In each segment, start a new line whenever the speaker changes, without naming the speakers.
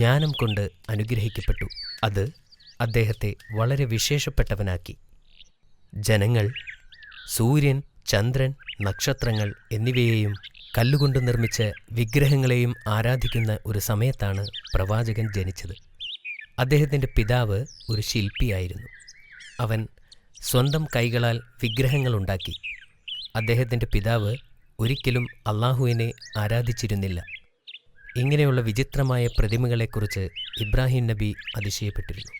ജ്ഞാനം കൊണ്ട് അനുഗ്രഹിക്കപ്പെട്ടു. അത് അദ്ദേഹത്തെ വളരെ വിശേഷപ്പെട്ടവനാക്കി. ജനങ്ങൾ സൂര്യൻ, ചന്ദ്രൻ, നക്ഷത്രങ്ങൾ എന്നിവയെയും കല്ലുകൊണ്ട് നിർമ്മിച്ച വിഗ്രഹങ്ങളെയും ആരാധിക്കുന്ന ഒരു സമയത്താണ് പ്രവാചകൻ ജനിച്ചത്. അദ്ദേഹത്തിൻ്റെ പിതാവ് ഒരു ശില്പിയായിരുന്നു. അവൻ സ്വന്തം കൈകളാൽ വിഗ്രഹങ്ങളുണ്ടാക്കി. അദ്ദേഹത്തിൻ്റെ പിതാവ് ഒരിക്കലും അള്ളാഹുവിനെ ആരാധിച്ചിരുന്നില്ല. ഇങ്ങനെയുള്ള വിചിത്രമായ പ്രതിമകളെക്കുറിച്ച് ഇബ്രാഹിം നബി അതിശയപ്പെട്ടിരുന്നു.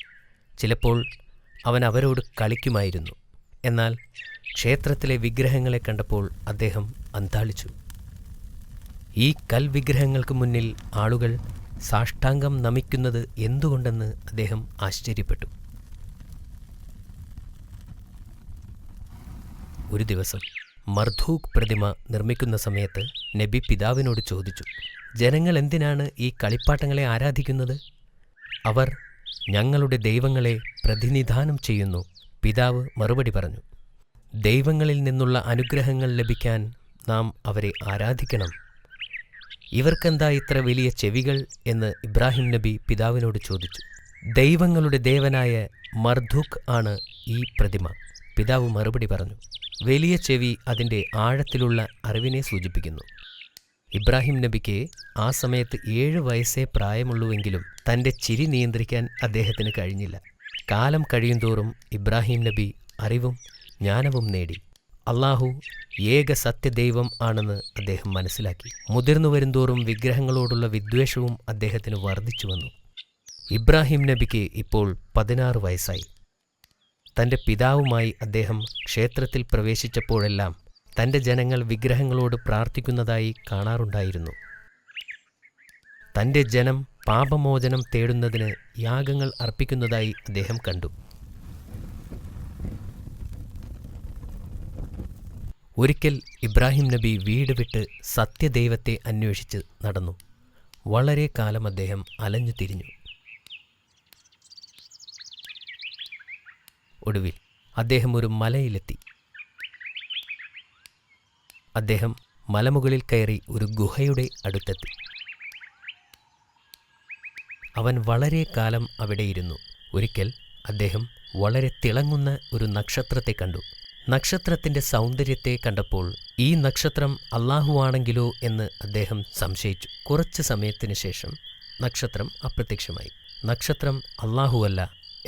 ചിലപ്പോൾ അവൻ അവരോട് കളിക്കുമായിരുന്നു. എന്നാൽ ക്ഷേത്രത്തിലെ വിഗ്രഹങ്ങളെ കണ്ടപ്പോൾ അദ്ദേഹം അന്ധാളിച്ചു. ഈ കൽവിഗ്രഹങ്ങൾക്ക് മുന്നിൽ ആളുകൾ സാഷ്ടാംഗം നമിക്കുന്നത് എന്തുകൊണ്ടെന്ന് അദ്ദേഹം ആശ്ചര്യപ്പെട്ടു. ഒരു ദിവസം മർധൂഖ് പ്രതിമ നിർമ്മിക്കുന്ന സമയത്ത് നബി പിതാവിനോട് ചോദിച്ചു, ജനങ്ങൾ എന്തിനാണ് ഈ കളിപ്പാട്ടങ്ങളെ ആരാധിക്കുന്നത്? അവർ ഞങ്ങളുടെ ദൈവങ്ങളെ പ്രതിനിധാനം ചെയ്യുന്നു. പിതാവ് മറുപടി പറഞ്ഞു, ദൈവങ്ങളിൽ നിന്നുള്ള അനുഗ്രഹങ്ങൾ ലഭിക്കാൻ നാം അവരെ ആരാധിക്കണം. ഇവർക്കെന്താ ഇത്ര വലിയ ചെവികൾ എന്ന് ഇബ്രാഹിം നബി പിതാവിനോട് ചോദിച്ചു. ദൈവങ്ങളുടെ ദേവനായ മർധൂഖ് ആണ് ഈ പ്രതിമ. പിതാവ് മറുപടി പറഞ്ഞു, വലിയ ചെവി അതിൻ്റെ ആഴത്തിലുള്ള അറിവിനെ സൂചിപ്പിക്കുന്നു. ഇബ്രാഹിം നബിക്ക് ആ സമയത്ത് 7 വയസ്സേ പ്രായമുള്ളൂവെങ്കിലും തൻ്റെ ചിരി നിയന്ത്രിക്കാൻ അദ്ദേഹത്തിന് കഴിഞ്ഞില്ല. കാലം കഴിയുന്തോറും ഇബ്രാഹിം നബി അറിവും ജ്ഞാനവും നേടി. അള്ളാഹു ഏക സത്യദൈവം ആണെന്ന് അദ്ദേഹം മനസ്സിലാക്കി. മുതിർന്നു വരുന്തോറും വിഗ്രഹങ്ങളോടുള്ള വിദ്വേഷവും അദ്ദേഹത്തിന് വർദ്ധിച്ചു വന്നു. ഇബ്രാഹിം നബിക്ക് ഇപ്പോൾ 16 വയസ്സായി. തൻ്റെ പിതാവുമായി അദ്ദേഹം ക്ഷേത്രത്തിൽ പ്രവേശിച്ചപ്പോഴെല്ലാം തൻ്റെ ജനങ്ങൾ വിഗ്രഹങ്ങളോട് പ്രാർത്ഥിക്കുന്നതായി കാണാറുണ്ടായിരുന്നു. തൻ്റെ ജനം പാപമോചനം തേടുന്നതിന് യാഗങ്ങൾ അർപ്പിക്കുന്നതായി അദ്ദേഹം കണ്ടു. ഒരിക്കൽ ഇബ്രാഹിം നബി വീട് വിട്ട് സത്യദൈവത്തെ അന്വേഷിച്ച് നടന്നു. വളരെ കാലം അദ്ദേഹം അലഞ്ഞു തിരിഞ്ഞു. ഒടുവിൽ അദ്ദേഹം ഒരു മലയിലെത്തി. അദ്ദേഹം മലമുകളിൽ കയറി ഒരു ഗുഹയുടെ അടുത്തെത്തി. അവൻ വളരെ കാലം അവിടെയിരുന്നു. ഒരിക്കൽ അദ്ദേഹം വളരെ തിളങ്ങുന്ന ഒരു നക്ഷത്രത്തെ കണ്ടു. നക്ഷത്രത്തിൻ്റെ സൗന്ദര്യത്തെ കണ്ടപ്പോൾ ഈ നക്ഷത്രം അള്ളാഹുവാണെങ്കിലോ എന്ന് അദ്ദേഹം സംശയിച്ചു. കുറച്ച് സമയത്തിന് ശേഷം നക്ഷത്രം അപ്രത്യക്ഷമായി. നക്ഷത്രം അള്ളാഹുവല്ല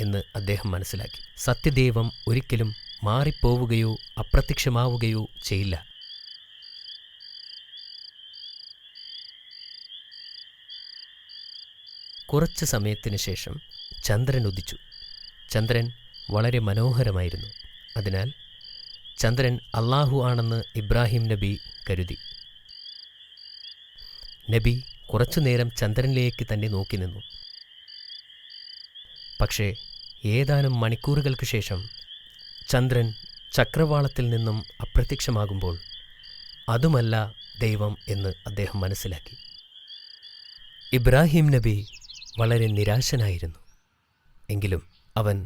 എന്ന് അദ്ദേഹം മനസ്സിലാക്കി. സത്യദൈവം ഒരിക്കലും മാറിപ്പോവുകയോ അപ്രത്യക്ഷമാവുകയോ ചെയ്യില്ല. കുറച്ച് സമയത്തിന് ശേഷം ചന്ദ്രൻ ഉദിച്ചു. ചന്ദ്രൻ വളരെ മനോഹരമായിരുന്നു. അതിനാൽ ചന്ദ്രൻ അള്ളാഹു ആണെന്ന് ഇബ്രാഹിം നബി കരുതി. നബി കുറച്ചുനേരം ചന്ദ്രനിലേക്ക് തന്നെ നോക്കി നിന്നു. പക്ഷേ ഏതാനും മണിക്കൂറുകൾക്ക് ശേഷം ചന്ദ്രൻ ചക്രവാളത്തിൽ നിന്നും അപ്രത്യക്ഷമാകുമ്പോൾ അതുമല്ല ദൈവം എന്ന് അദ്ദേഹം മനസ്സിലാക്കി. ഇബ്രാഹിം നബി വളരെ നിരാശനായിരുന്നു. എങ്കിലും അവൻ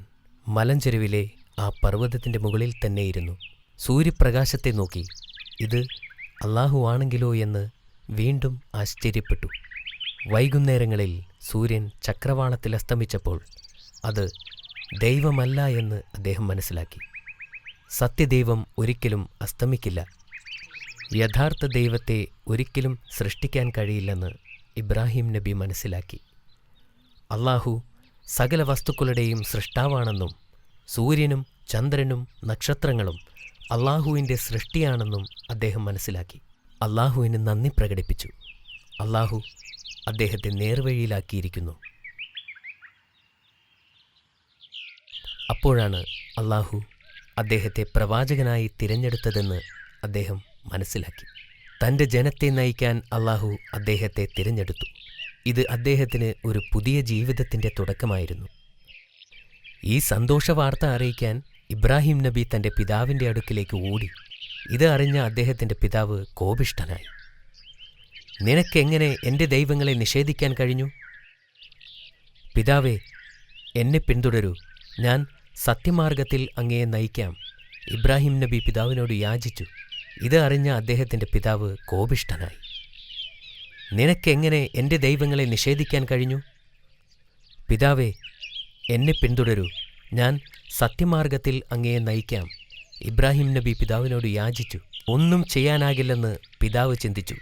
മലഞ്ചെരുവിലെ ആ പർവ്വതത്തിൻ്റെ മുകളിൽ തന്നെയിരുന്നു. സൂര്യപ്രകാശത്തെ നോക്കി ഇത് അള്ളാഹു ആണെങ്കിലോ എന്ന് വീണ്ടും ആശ്ചര്യപ്പെട്ടു. വൈകുന്നേരങ്ങളിൽ സൂര്യൻ ചക്രവാളത്തിൽ അസ്തമിച്ചപ്പോൾ അത് ദൈവമല്ല എന്ന് അദ്ദേഹം മനസ്സിലാക്കി. സത്യദൈവം ഒരിക്കലും അസ്തമിക്കില്ല. യഥാർത്ഥ ദൈവത്തെ ഒരിക്കലും സൃഷ്ടിക്കാൻ കഴിയില്ലെന്ന് ഇബ്രാഹിം നബി മനസ്സിലാക്കി. അള്ളാഹു സകല വസ്തുക്കളുടെയും സൃഷ്ടാവാണെന്നും സൂര്യനും ചന്ദ്രനും നക്ഷത്രങ്ങളും അള്ളാഹുവിൻ്റെ സൃഷ്ടിയാണെന്നും അദ്ദേഹം മനസ്സിലാക്കി. അള്ളാഹുവിന് നന്ദി പ്രകടിപ്പിച്ചു. അള്ളാഹു അദ്ദേഹത്തെ നേർവഴിയിലാക്കിയിരിക്കുന്നു. അപ്പോഴാണ് അള്ളാഹു അദ്ദേഹത്തെ പ്രവാചകനായി തിരഞ്ഞെടുത്തതെന്ന് അദ്ദേഹം മനസ്സിലാക്കി. തൻ്റെ ജനത്തെ നയിക്കാൻ അള്ളാഹു അദ്ദേഹത്തെ തിരഞ്ഞെടുത്തു. ഇത് അദ്ദേഹത്തിന് ഒരു പുതിയ ജീവിതത്തിൻ്റെ തുടക്കമായിരുന്നു. ഈ സന്തോഷവാർത്ത അറിയിക്കാൻ ഇബ്രാഹിം നബി തൻ്റെ പിതാവിൻ്റെ അടുക്കിലേക്ക് ഓടി. ഇത് അറിഞ്ഞ അദ്ദേഹത്തിൻ്റെ പിതാവ് കോപിഷ്ഠനായി. നിനക്കെങ്ങനെ എൻ്റെ ദൈവങ്ങളെ നിഷേധിക്കാൻ കഴിഞ്ഞു? പിതാവേ, എന്നെ പിന്തുടരൂ, ഞാൻ സത്യമാർഗത്തിൽ അങ്ങയെ നയിക്കാം. ഇബ്രാഹിം നബി പിതാവിനോട് യാചിച്ചു. ഇത് അറിഞ്ഞ അദ്ദേഹത്തിൻ്റെ പിതാവ് കോപിഷ്ഠനായി. നിനക്കെങ്ങനെ എൻ്റെ ദൈവങ്ങളെ നിഷേധിക്കാൻ കഴിഞ്ഞു? പിതാവേ, എന്നെ പിന്തുടരൂ, ഞാൻ സത്യമാർഗത്തിൽ അങ്ങയെ നയിക്കാം. ഇബ്രാഹിം നബി പിതാവിനോട് യാചിച്ചു. ഒന്നും ചെയ്യാനാകില്ലെന്ന് പിതാവ് ചിന്തിച്ചു.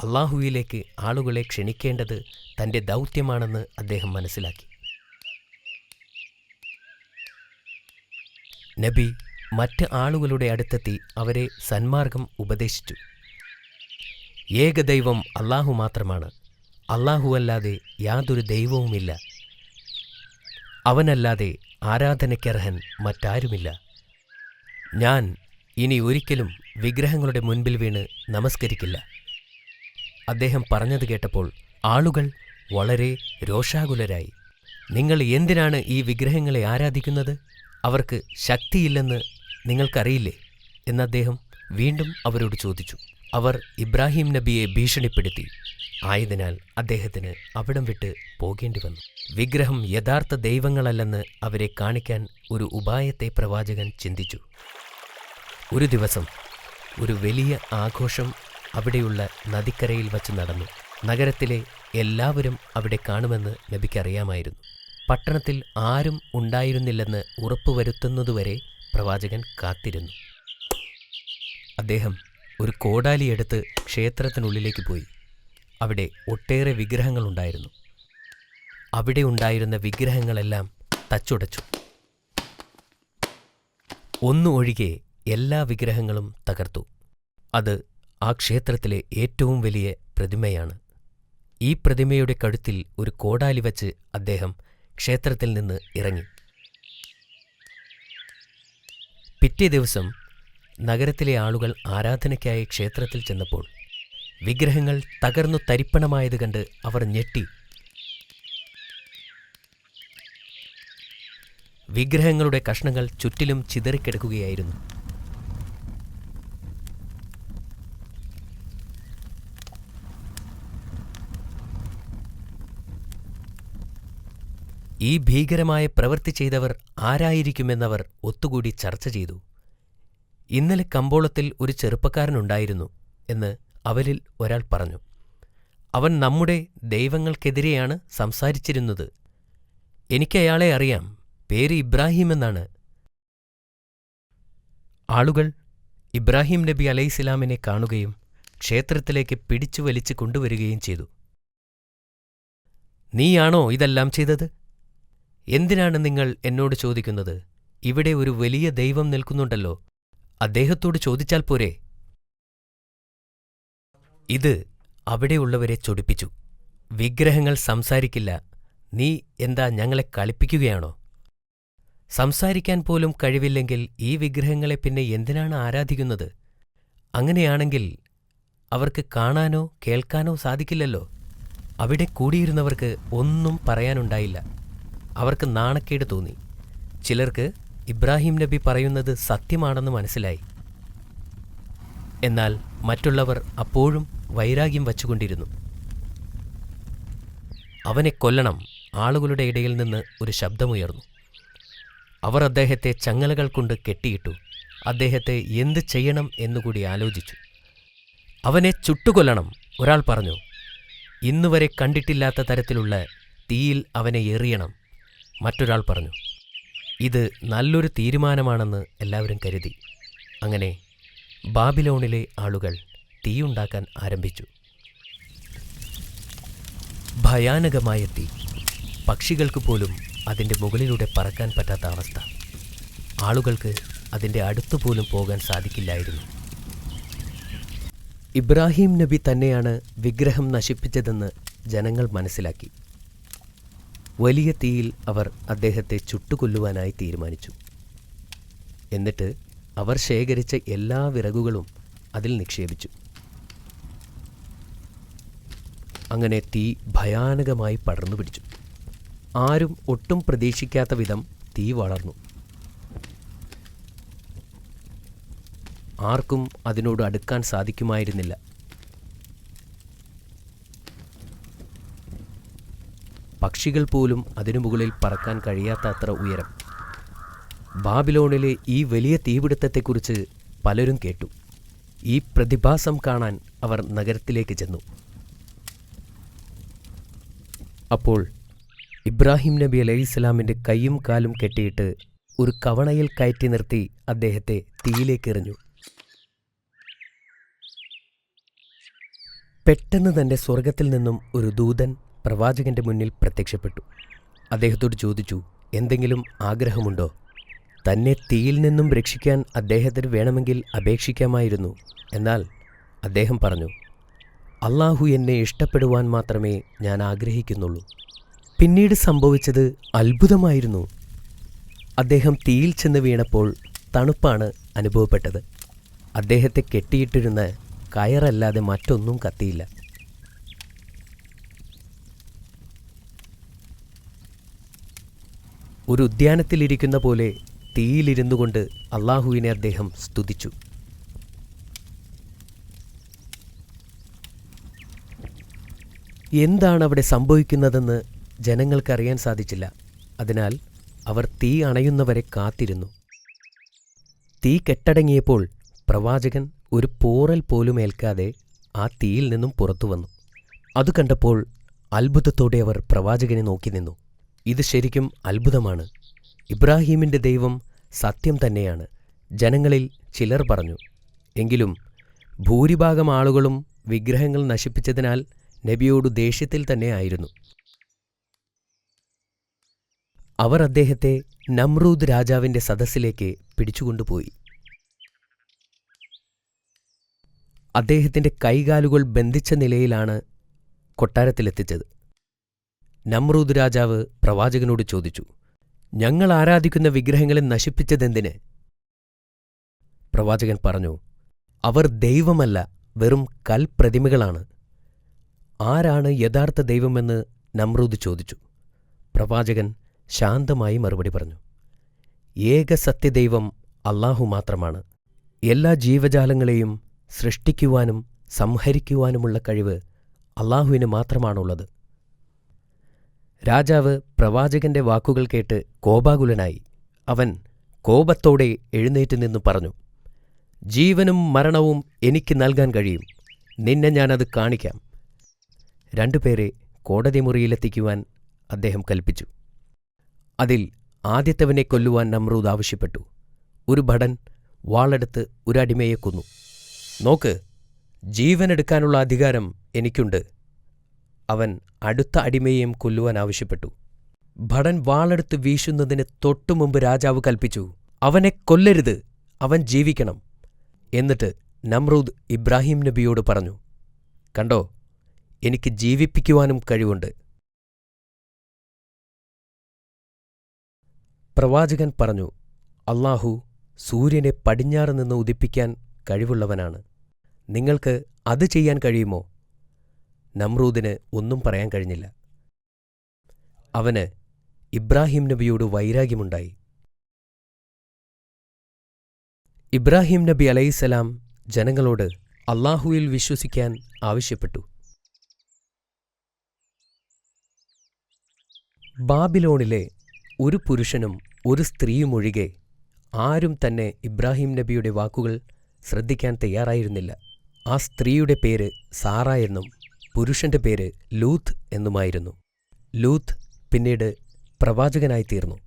അള്ളാഹുവിലേക്ക് ആളുകളെ ക്ഷണിക്കേണ്ടത് തൻ്റെ ദൗത്യമാണെന്ന് അദ്ദേഹം മനസ്സിലാക്കി. നബി മറ്റ് ആളുകളുടെ അടുത്തെത്തി അവരെ സന്മാർഗം ഉപദേശിച്ചു. ഏകദൈവം അള്ളാഹു മാത്രമാണ്. അല്ലാഹുവല്ലാതെ യാതൊരു ദൈവവുമില്ല. അവനല്ലാതെ ആരാധനയ്ക്കർഹൻ മറ്റാരുമില്ല. ഞാൻ ഇനി ഒരിക്കലും വിഗ്രഹങ്ങളുടെ മുൻപിൽ വീണ് നമസ്കരിക്കില്ല. അദ്ദേഹം പറഞ്ഞത് കേട്ടപ്പോൾ ആളുകൾ വളരെ രോഷാകുലരായി. നിങ്ങൾ എന്തിനാണ് ഈ വിഗ്രഹങ്ങളെ ആരാധിക്കുന്നത്? അവർക്ക് ശക്തിയില്ലെന്ന് നിങ്ങൾക്കറിയില്ലേ എന്ന് അദ്ദേഹം വീണ്ടും അവരോട് ചോദിച്ചു. അവർ ഇബ്രാഹിം നബിയെ ഭീഷണിപ്പെടുത്തി. ആയതിനാൽ അദ്ദേഹത്തിന് അവിടം വിട്ട് പോകേണ്ടി വന്നു. വിഗ്രഹം യഥാർത്ഥ ദൈവങ്ങളല്ലെന്ന് അവരെ കാണിക്കാൻ ഒരു ഉപായത്തെ പ്രവാചകൻ ചിന്തിച്ചു. ഒരു ദിവസം ഒരു വലിയ ആഘോഷം അവിടെയുള്ള നദിക്കരയിൽ വച്ച് നടന്നു. നഗരത്തിലെ എല്ലാവരും അവിടെ കാണുമെന്ന് നബിക്കറിയാമായിരുന്നു. പട്ടണത്തിൽ ആരും ഉണ്ടായിരുന്നില്ലെന്ന് ഉറപ്പുവരുത്തുന്നതുവരെ പ്രവാചകൻ കാത്തിരുന്നു. അദ്ദേഹം ഒരു കോടാലിയെടുത്ത് ക്ഷേത്രത്തിനുള്ളിലേക്ക് പോയി. അവിടെ ഒട്ടേറെ വിഗ്രഹങ്ങളുണ്ടായിരുന്നു. അവിടെ ഉണ്ടായിരുന്ന വിഗ്രഹങ്ങളെല്ലാം തച്ചുടച്ചു. ഒന്നു ഒഴികെ എല്ലാ വിഗ്രഹങ്ങളും തകർത്തു. അത് ആ ക്ഷേത്രത്തിലെ ഏറ്റവും വലിയ പ്രതിമയാണ്. ഈ പ്രതിമയുടെ കഴുത്തിൽ ഒരു കോടാലി വച്ച് അദ്ദേഹം ക്ഷേത്രത്തിൽ നിന്ന് ഇറങ്ങി. പിറ്റേ ദിവസം നഗരത്തിലെ ആളുകൾ ആരാധനയ്ക്കായി ക്ഷേത്രത്തിൽ ചെന്നപ്പോൾ വിഗ്രഹങ്ങൾ തകർന്നു തരിപ്പണമായത് കണ്ട് അവർ ഞെട്ടി. വിഗ്രഹങ്ങളുടെ കഷ്ണങ്ങൾ ചുറ്റിലും ചിതറിക്കിടക്കുകയായിരുന്നു. ഈ ഭീകരമായ പ്രവൃത്തി ചെയ്തവർ ആരായിരിക്കുമെന്നവർ ഒത്തുകൂടി ചർച്ച ചെയ്തു. ഇന്നലെ കമ്പോളത്തിൽ ഒരു ചെറുപ്പക്കാരനുണ്ടായിരുന്നു എന്ന് അവരിൽ ഒരാൾ പറഞ്ഞു. അവൻ നമ്മുടെ ദൈവങ്ങൾക്കെതിരെയാണ് സംസാരിച്ചിരുന്നത്. എനിക്കയാളെ അറിയാം. പേര് ഇബ്രാഹിം എന്നാണ്. ആളുകൾ ഇബ്രാഹിം നബി അലൈഹിസ്സലാമിനെ കാണുകയും ക്ഷേത്രത്തിലേക്ക് പിടിച്ചു വലിച്ചു കൊണ്ടുവരികയും ചെയ്തു. നീയാണോ ഇതെല്ലാം ചെയ്തത്? എന്തിനാണ് നിങ്ങൾ എന്നോട് ചോദിക്കുന്നത്? ഇവിടെ ഒരു വലിയ ദൈവം നിൽക്കുന്നുണ്ടല്ലോ, അദ്ദേഹത്തോട് ചോദിച്ചാൽ പോരെ? ഇത് അവിടെയുള്ളവരെ ചൊടിപ്പിച്ചു. വിഗ്രഹങ്ങൾ സംസാരിക്കില്ല. നീ എന്താ ഞങ്ങളെ കളിപ്പിക്കുകയാണോ? സംസാരിക്കാൻ പോലും കഴിവില്ലെങ്കിൽ ഈ വിഗ്രഹങ്ങളെ പിന്നെ എന്തിനാണ് ആരാധിക്കുന്നത്? അങ്ങനെയാണെങ്കിൽ അവർക്ക് കാണാനോ കേൾക്കാനോ സാധിക്കില്ലല്ലോ. അവിടെ കൂടിയിരുന്നവർക്ക് ഒന്നും പറയാനുണ്ടായില്ല. അവർക്ക് നാണക്കേട് തോന്നി. ചിലർക്ക് ഇബ്രാഹിം നബി പറയുന്നത് സത്യമാണെന്ന് മനസ്സിലായി. എന്നാൽ മറ്റുള്ളവർ അപ്പോഴും വൈരാഗ്യം വച്ചുകൊണ്ടിരുന്നു. അവനെ കൊല്ലണം! ആളുകളുടെ ഇടയിൽ നിന്ന് ഒരു ശബ്ദമുയർന്നു. അവർ അദ്ദേഹത്തെ ചങ്ങലകൾ കൊണ്ട് കെട്ടിയിട്ടു. അദ്ദേഹത്തെ എന്ത് ചെയ്യണം എന്നുകൂടി ആലോചിച്ചു. അവനെ ചുട്ടുകൊല്ലണം! ഒരാൾ പറഞ്ഞു. ഇന്നുവരെ കണ്ടിട്ടില്ലാത്ത തരത്തിലുള്ള തീയിൽ അവനെ എറിയണം! മറ്റൊരാൾ പറഞ്ഞു. ഇത് നല്ലൊരു തീരുമാനമാണെന്ന് എല്ലാവരും കരുതി. അങ്ങനെ ബാബിലോണിലെ ആളുകൾ തീയുണ്ടാക്കാൻ ആരംഭിച്ചു. ഭയാനകമായ തീ. പക്ഷികൾക്ക് പോലും അതിൻ്റെ മുകളിലൂടെ പറക്കാൻ പറ്റാത്ത അവസ്ഥ. ആളുകൾക്ക് അതിൻ്റെ അടുത്തുപോലും പോകാൻ സാധിക്കില്ലായിരുന്നു. ഇബ്രാഹിം നബി തന്നെയാണ് വിഗ്രഹം നശിപ്പിച്ചതെന്ന് ജനങ്ങൾ മനസ്സിലാക്കി. വലിയ തീയിൽ അവർ അദ്ദേഹത്തെ ചുട്ടുകൊല്ലുവാനായി തീരുമാനിച്ചു. എന്നിട്ട് അവർ ശേഖരിച്ച എല്ലാ വിറകുകളും അതിൽ നിക്ഷേപിച്ചു. അങ്ങനെ തീ ഭയാനകമായി പടർന്നു പിടിച്ചു. ആരും ഒട്ടും പ്രതീക്ഷിക്കാത്ത വിധം തീ വളർന്നു. ആർക്കും അതിനോട് അടുക്കാൻ സാധിക്കുമായിരുന്നില്ല. പക്ഷികൾ പോലും അതിനു മുകളിൽ പറക്കാൻ കഴിയാത്ത അത്ര ഉയരം. ബാബിലോണിലെ ഈ വലിയ തീപിടുത്തത്തെക്കുറിച്ച് പലരും കേട്ടു. ഈ പ്രതിഭാസം കാണാൻ അവർ നഗരത്തിലേക്ക് ചെന്നു. അപ്പോൾ ഇബ്രാഹിം നബി അലൈഹിസ്സലാമിൻ്റെ കൈയും കാലും കെട്ടിയിട്ട് ഒരു കവണയിൽ കയറ്റി നിർത്തി അദ്ദേഹത്തെ തീയിലേക്കെറിഞ്ഞു. പെട്ടെന്ന് തന്നെ സ്വർഗത്തിൽ നിന്നും ഒരു ദൂതൻ പ്രവാചകന്റെ മുന്നിൽ പ്രത്യക്ഷപ്പെട്ടു. അദ്ദേഹത്തോട് ചോദിച്ചു, എന്തെങ്കിലും ആഗ്രഹമുണ്ടോ? തന്നെ തീയിൽ നിന്നും രക്ഷിക്കാൻ അദ്ദേഹത്തിന് വേണമെങ്കിൽ അപേക്ഷിക്കാമായിരുന്നു. എന്നാൽ അദ്ദേഹം പറഞ്ഞു, അള്ളാഹു എന്നെ ഇഷ്ടപ്പെടുവാൻ മാത്രമേ ഞാൻ ആഗ്രഹിക്കുന്നുള്ളൂ. പിന്നീട് സംഭവിച്ചത് അത്ഭുതമായിരുന്നു. അദ്ദേഹം തീയിൽ ചെന്ന് വീണപ്പോൾ തണുപ്പാണ് അനുഭവപ്പെട്ടത്. അദ്ദേഹത്തെ കെട്ടിയിട്ടിരുന്ന കയറല്ലാതെ മറ്റൊന്നും കത്തിയില്ല. ഒരു ഉദ്യാനത്തിലിരിക്കുന്ന പോലെ തീയിലിരുന്നു കൊണ്ട് അള്ളാഹുവിനെ അദ്ദേഹം സ്തുതിച്ചു. എന്താണ് അവിടെ സംഭവിക്കുന്നതെന്ന് ജനങ്ങൾക്കറിയാൻ സാധിച്ചില്ല. അതിനാൽ അവർ തീ അണയുന്നവരെ കാത്തിരുന്നു. തീ കെട്ടടങ്ങിയപ്പോൾ പ്രവാചകൻ ഒരു പോറൽ പോലും ഏൽക്കാതെ ആ തീയിൽ നിന്നും പുറത്തു വന്നു. അത് കണ്ടപ്പോൾ അത്ഭുതത്തോടെ അവർ പ്രവാചകനെ നോക്കി നിന്നു. ഇത് ശരിക്കും അത്ഭുതമാണ്. ഇബ്രാഹീമിൻ്റെ ദൈവം സത്യം തന്നെയാണ്, ജനങ്ങളിൽ ചിലർ പറഞ്ഞു. എങ്കിലും ഭൂരിഭാഗം ആളുകളും വിഗ്രഹങ്ങൾ നശിപ്പിച്ചതിനാൽ നബിയോട് ദേഷ്യത്തിൽ തന്നെ ആയിരുന്നു. അവർ അദ്ദേഹത്തെ നമ്രൂദ് രാജാവിൻ്റെ സദസ്സിലേക്ക് പിടിച്ചുകൊണ്ടുപോയി. അദ്ദേഹത്തിൻ്റെ കൈകാലുകൾ ബന്ധിച്ച നിലയിലാണ് കൊട്ടാരത്തിലെത്തിച്ചത്. നമ്രൂദ് രാജാവ് പ്രവാചകനോട് ചോദിച്ചു, ഞങ്ങൾ ആരാധിക്കുന്ന വിഗ്രഹങ്ങളെ നശിപ്പിച്ചതെന്തിന്? പ്രവാചകൻ പറഞ്ഞു, അവർ ദൈവമല്ല, വെറും കൽപ്രതിമകളാണ്. ആരാണ് യഥാർത്ഥ ദൈവമെന്ന് നമ്രൂദ് ചോദിച്ചു. പ്രവാചകൻ ശാന്തമായി മറുപടി പറഞ്ഞു, ഏക സത്യദൈവം അല്ലാഹു മാത്രമാണ്. എല്ലാ ജീവജാലങ്ങളെയും സൃഷ്ടിക്കുവാനും സംഹരിക്കുവാനുമുള്ള കഴിവ് അല്ലാഹുവിന് മാത്രമാണുള്ളത്. രാജാവ് പ്രവാചകന്റെ വാക്കുകൾ കേട്ട് കോപാകുലനായി. അവൻ കോപത്തോടെ എഴുന്നേറ്റ് നിന്നു പറഞ്ഞു, ജീവനും മരണവും എനിക്ക് നൽകാൻ കഴിയും. നിന്നെ ഞാനത് കാണിക്കാം. രണ്ടുപേരെ കോടതി മുറിയിലെത്തിക്കുവാൻ അദ്ദേഹം കൽപ്പിച്ചു. അതിൽ ആദ്യത്തവനെ കൊല്ലുവാൻ നമ്രൂദ് ആവശ്യപ്പെട്ടു. ഒരു ഭടൻ വാളെടുത്ത് ഒരു അടിമയെ കൊന്നു. നോക്ക്, ജീവനെടുക്കാനുള്ള അധികാരം എനിക്കുണ്ട്. അവൻ അടുത്ത അടിമയെയും കൊല്ലുവാൻ ആവശ്യപ്പെട്ടു. ഭടൻ വാളെടുത്ത് വീശുന്നതിന് തൊട്ടുമുമ്പ് രാജാവ് കൽപ്പിച്ചു, അവനെ കൊല്ലരുത്, അവൻ ജീവിക്കണം. എന്നിട്ട് നമ്രൂദ് ഇബ്രാഹിം നബിയോട് പറഞ്ഞു, കണ്ടോ, എനിക്ക് ജീവിപ്പിക്കുവാനും കഴിവുണ്ട്. പ്രവാചകൻ പറഞ്ഞു, അല്ലാഹു സൂര്യനെ പടിഞ്ഞാറ് നിന്ന് ഉദിപ്പിക്കാൻ കഴിവുള്ളവനാണ്. നിങ്ങൾക്ക് അത് ചെയ്യാൻ കഴിയുമോ? നമ്രൂദിന് ഒന്നും പറയാൻ കഴിഞ്ഞില്ല. അവന് ഇബ്രാഹിം നബിയോട് വൈരാഗ്യമുണ്ടായി. ഇബ്രാഹിം നബി അലൈഹിസ്സലാം ജനങ്ങളോട് അല്ലാഹുവിൽ വിശ്വസിക്കാൻ ആവശ്യപ്പെട്ടു. ബാബിലോണിലെ ഒരു പുരുഷനും ഒരു സ്ത്രീയുമൊഴികെ ആരും തന്നെ ഇബ്രാഹിം നബിയുടെ വാക്കുകൾ ശ്രദ്ധിക്കാൻ തയ്യാറായിരുന്നില്ല. ആ സ്ത്രീയുടെ പേര് സാറ എന്നും പുരുഷന്റെ പേര് ലൂത്ത് എന്നുമായിരുന്നു. ലൂത്ത് പിന്നീട് പ്രവാചകനായിത്തീർന്നു.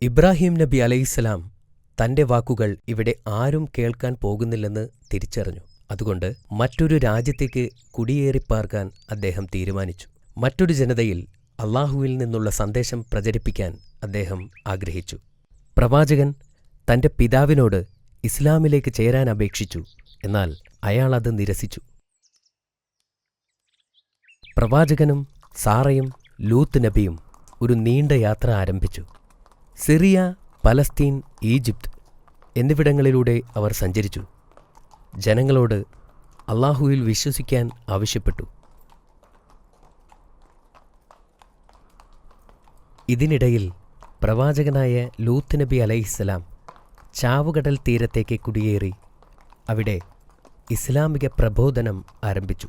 ഇബ്രാഹിം നബി അലൈഹിസ്സലാം തന്റെ വാക്കുകൾ ഇവിടെ ആരും കേൾക്കാൻ പോകുന്നില്ലെന്ന് തിരിച്ചറിഞ്ഞു. അതുകൊണ്ട് മറ്റൊരു രാജ്യത്തേക്ക് കുടിയേറിപ്പാർക്കാൻ അദ്ദേഹം തീരുമാനിച്ചു. മറ്റൊരു ജനതയിൽ അല്ലാഹുവിൽ നിന്നുള്ള സന്ദേശം പ്രചരിപ്പിക്കാൻ അദ്ദേഹം ആഗ്രഹിച്ചു. പ്രവാചകൻ തന്റെ പിതാവിനോട് ഇസ്ലാമിലേക്ക് ചേരാൻ അപേക്ഷിച്ചു. എന്നാൽ അയാൾ അത് നിരസിച്ചു. പ്രവാചകനും സാറയും ലൂത്ത് നബിയും ഒരു നീണ്ട യാത്ര ആരംഭിച്ചു. സിറിയ, പലസ്തീൻ, ഈജിപ്ത് എന്നിവിടങ്ങളിലൂടെ അവർ സഞ്ചരിച്ചു. ജനങ്ങളോട് അല്ലാഹുവിൽ വിശ്വസിക്കാൻ ആവശ്യപ്പെട്ടു. ഇതിനിടയിൽ പ്രവാചകനായ ലൂത്ത് നബി അലൈഹിസ്സലാം ചാവുകടൽ തീരത്തേക്ക് കുടിയേറി അവിടെ ഇസ്ലാമിക പ്രബോധനം ആരംഭിച്ചു.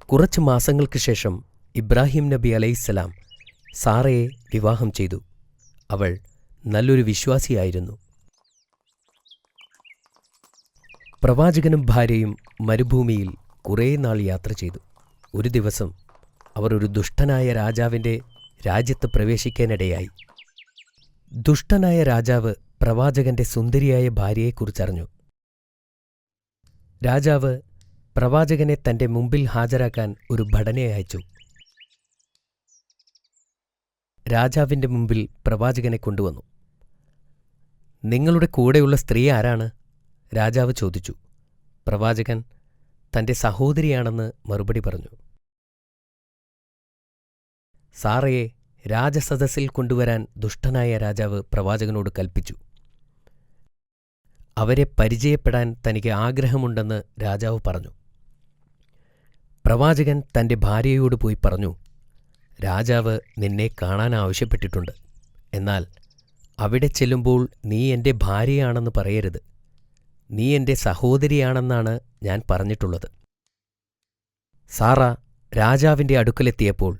കുറച്ച് മാസങ്ങൾക്ക് ശേഷം ഇബ്രാഹിം നബി അലൈഹിസ്സലാം സാറയെ വിവാഹം ചെയ്തു. അവൾ നല്ലൊരു വിശ്വാസിയായിരുന്നു. പ്രവാചകനും ഭാര്യയും മരുഭൂമിയിൽ കുറേ നാൾ യാത്ര ചെയ്തു. ഒരു ദിവസം അവർ ഒരു ദുഷ്ടനായ രാജാവിൻ്റെ രാജ്യത്ത് പ്രവേശിക്കാനിടയായി. ദുഷ്ടനായ രാജാവ് പ്രവാചകന്റെ സുന്ദരിയായ ഭാര്യയെക്കുറിച്ചറിഞ്ഞു. രാജാവ് പ്രവാചകനെ തന്റെ മുമ്പിൽ ഹാജരാക്കാൻ ഒരു ഭടനെ അയച്ചു. രാജാവിന്റെ മുമ്പിൽ പ്രവാചകനെ കൊണ്ടുവന്നു. നിങ്ങളുടെ കൂടെയുള്ള സ്ത്രീ ആരാണ്? രാജാവ് ചോദിച്ചു. പ്രവാചകൻ തന്റെ സഹോദരിയാണെന്ന് മറുപടി പറഞ്ഞു. സാറയെ രാജസദസ്സിൽ കൊണ്ടുവരാൻ ദുഷ്ടനായ രാജാവ് പ്രവാചകനോട് കൽപ്പിച്ചു. അവരെ പരിചയപ്പെടാൻ തനിക്ക് ആഗ്രഹമുണ്ടെന്ന് രാജാവ് പറഞ്ഞു. പ്രവാചകൻ തന്റെ ഭാര്യയോട് പോയി പറഞ്ഞു, രാജാവ് നിന്നെ കാണാൻ ആവശ്യപ്പെട്ടിട്ടുണ്ട്. എന്നാൽ അവിടെ ചെല്ലുമ്പോൾ നീ എൻ്റെ ഭാര്യയാണെന്ന് പറയരുത്. നീ എൻ്റെ സഹോദരിയാണെന്നാണ് ഞാൻ പറഞ്ഞിട്ടുള്ളത്. സാറ രാജാവിൻ്റെ അടുക്കലെത്തിയപ്പോൾ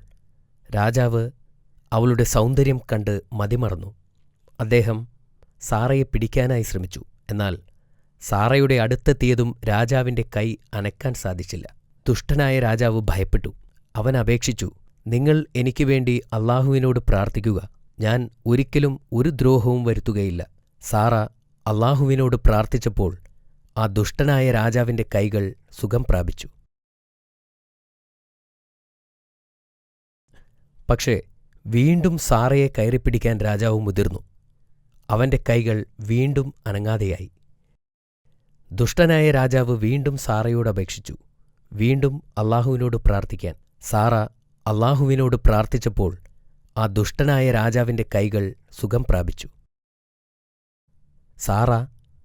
രാജാവ് അവളുടെ സൗന്ദര്യം കണ്ട് മതിമറന്നു. അദ്ദേഹം സാറയെ പിടിക്കാനായി ശ്രമിച്ചു. എന്നാൽ സാറയുടെ അടുത്തെത്തിയതും രാജാവിൻ്റെ കൈ അനക്കാൻ സാധിച്ചില്ല. ദുഷ്ടനായ രാജാവ് ഭയപ്പെട്ടു. അവൻ അപേക്ഷിച്ചു, നിങ്ങൾ എനിക്ക് വേണ്ടി അള്ളാഹുവിനോട് പ്രാർത്ഥിക്കുക. ഞാൻ ഒരിക്കലും ഒരു ദ്രോഹവും വരുത്തുകയില്ല. സാറ അള്ളാഹുവിനോട് പ്രാർത്ഥിച്ചപ്പോൾ ആ ദുഷ്ടനായ രാജാവിൻ്റെ കൈകൾ സുഖം പ്രാപിച്ചു. പക്ഷേ വീണ്ടും സാറയെ കയറിപ്പിടിക്കാൻ രാജാവ് മുതിർന്നു. അവന്റെ കൈകൾ വീണ്ടും അനങ്ങാതെയായി. ദുഷ്ടനായ രാജാവ് വീണ്ടും സാറയോട് അപേക്ഷിച്ചു, വീണ്ടും അള്ളാഹുവിനോട് പ്രാർത്ഥിക്കാൻ. സാറ അള്ളാഹുവിനോട് പ്രാർത്ഥിച്ചപ്പോൾ ആ ദുഷ്ടനായ രാജാവിൻ്റെ കൈകൾ സുഖം പ്രാപിച്ചു. സാറ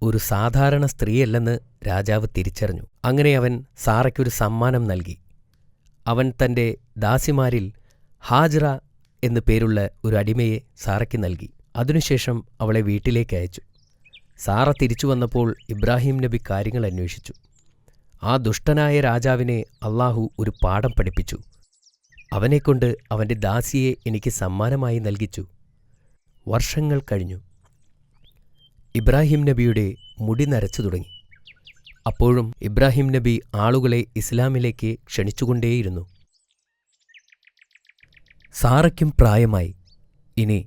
ഒരു സാധാരണ സ്ത്രീയല്ലെന്ന് രാജാവ് തിരിച്ചറിഞ്ഞു. അങ്ങനെ അവൻ സാറയ്ക്കൊരു സമ്മാനം നൽകി. അവൻ തൻ്റെ ദാസിമാരിൽ ഹാജറ എന്നു പേരുള്ള ഒരു അടിമയെ സാറയ്ക്ക് നൽകി. അതിനുശേഷം അവളെ വീട്ടിലേക്ക് അയച്ചു. സാറ തിരിച്ചു വന്നപ്പോൾ ഇബ്രാഹിം നബി കാര്യങ്ങൾ അന്വേഷിച്ചു. ആ ദുഷ്ടനായ രാജാവിനെ അള്ളാഹു ഒരു പാഠം പഠിപ്പിച്ചു. അവനെക്കൊണ്ട് അവൻ്റെ ദാസിയെ എനിക്ക് സമ്മാനമായി നൽകിച്ചു. വർഷങ്ങൾ കഴിഞ്ഞു. ഇബ്രാഹിം നബിയുടെ മുടി നരച്ചു തുടങ്ങി. അപ്പോഴും ഇബ്രാഹിം നബി ആളുകളെ ഇസ്ലാമിലേക്ക് ക്ഷണിച്ചുകൊണ്ടേയിരുന്നു. സാറയ്ക്കും പ്രായമായി. ഇനി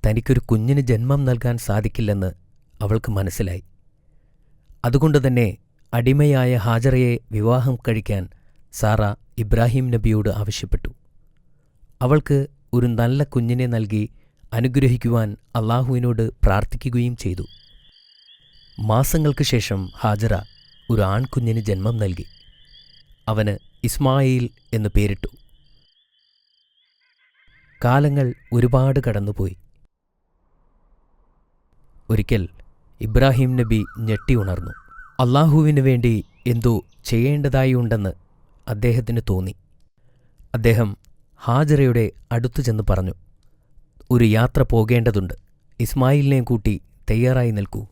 തനിക്കൊരു കുഞ്ഞിന് ജന്മം നൽകാൻ സാധിക്കില്ലെന്ന് അവൾക്ക് മനസ്സിലായി. അതുകൊണ്ടുതന്നെ അടിമയായ ഹാജറയെ വിവാഹം കഴിക്കാൻ സാറ ഇബ്രാഹിം നബിയോട് ആവശ്യപ്പെട്ടു. അവൾക്ക് ഒരു നല്ല കുഞ്ഞിനെ നൽകി അനുഗ്രഹിക്കുവാൻ അള്ളാഹുവിനോട് പ്രാർത്ഥിക്കുകയും ചെയ്തു. മാസങ്ങൾക്ക് ശേഷം ഹാജറ ഒരു ആൺകുഞ്ഞിന് ജന്മം നൽകി. അവന് ഇസ്മായിൽ എന്നു പേരിട്ടു. കാലങ്ങൾ ഒരുപാട് കടന്നുപോയി. ഒരിക്കൽ ഇബ്രാഹിം നബി ഞെട്ടി ഉണർന്നു. അള്ളാഹുവിനു വേണ്ടി എന്തോ ചെയ്യേണ്ടതായി ഉണ്ടെന്ന് അദ്ദേഹത്തിന് തോന്നി. അദ്ദേഹം ഹാജറയുടെ അടുത്തു ചെന്ന് പറഞ്ഞു, ഒരു യാത്ര പോകേണ്ടതുണ്ട്. ഇസ്മായിലിനെയും കൂട്ടി തയ്യാറായി നിൽക്കൂ.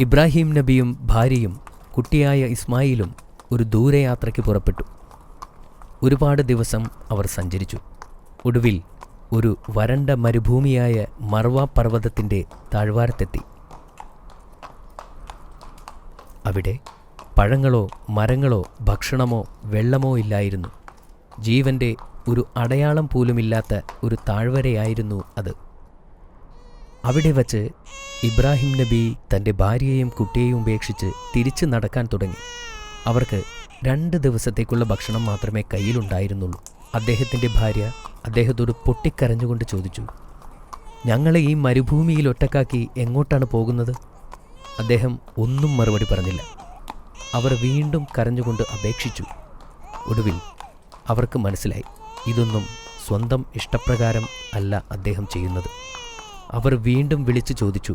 ഇബ്രാഹിം നബിയും ഭാര്യയും കുട്ടിയായ ഇസ്മായിലും ഒരു ദൂരയാത്രയ്ക്ക് പുറപ്പെട്ടു. ഒരുപാട് ദിവസം അവർ സഞ്ചരിച്ചു. ഒടുവിൽ ഒരു വരണ്ട മരുഭൂമിയായ മർവ പർവ്വതത്തിൻ്റെ താഴ്വാരത്തെത്തി. അവിടെ പഴങ്ങളോ മരങ്ങളോ ഭക്ഷണമോ വെള്ളമോ ഇല്ലായിരുന്നു. ജീവന്റെ ഒരു അടയാളം പോലുമില്ലാത്ത ഒരു താഴ്വരയായിരുന്നു അത്. അവിടെ വച്ച് ഇബ്രാഹിം നബി തൻ്റെ ഭാര്യയെയും കുട്ടിയെയും ഉപേക്ഷിച്ച് തിരിച്ചു നടക്കാൻ തുടങ്ങി. അവർക്ക് 2 ദിവസത്തേക്കുള്ള ഭക്ഷണം മാത്രമേ കയ്യിലുണ്ടായിരുന്നുള്ളൂ. അദ്ദേഹത്തിൻ്റെ ഭാര്യ അദ്ദേഹത്തോട് പൊട്ടിക്കരഞ്ഞുകൊണ്ട് ചോദിച്ചു, ഞങ്ങളെ ഈ മരുഭൂമിയിൽ ഒറ്റക്കാക്കി എങ്ങോട്ടാണ് പോകുന്നത്? അദ്ദേഹം ഒന്നും മറുപടി പറഞ്ഞില്ല. അവർ വീണ്ടും കരഞ്ഞുകൊണ്ട് അപേക്ഷിച്ചു. ഒടുവിൽ അവർക്ക് മനസ്സിലായി, ഇതൊന്നും സ്വന്തം ഇഷ്ടപ്രകാരം അല്ല അദ്ദേഹം ചെയ്യുന്നത്. അവർ വീണ്ടും വിളിച്ചു ചോദിച്ചു,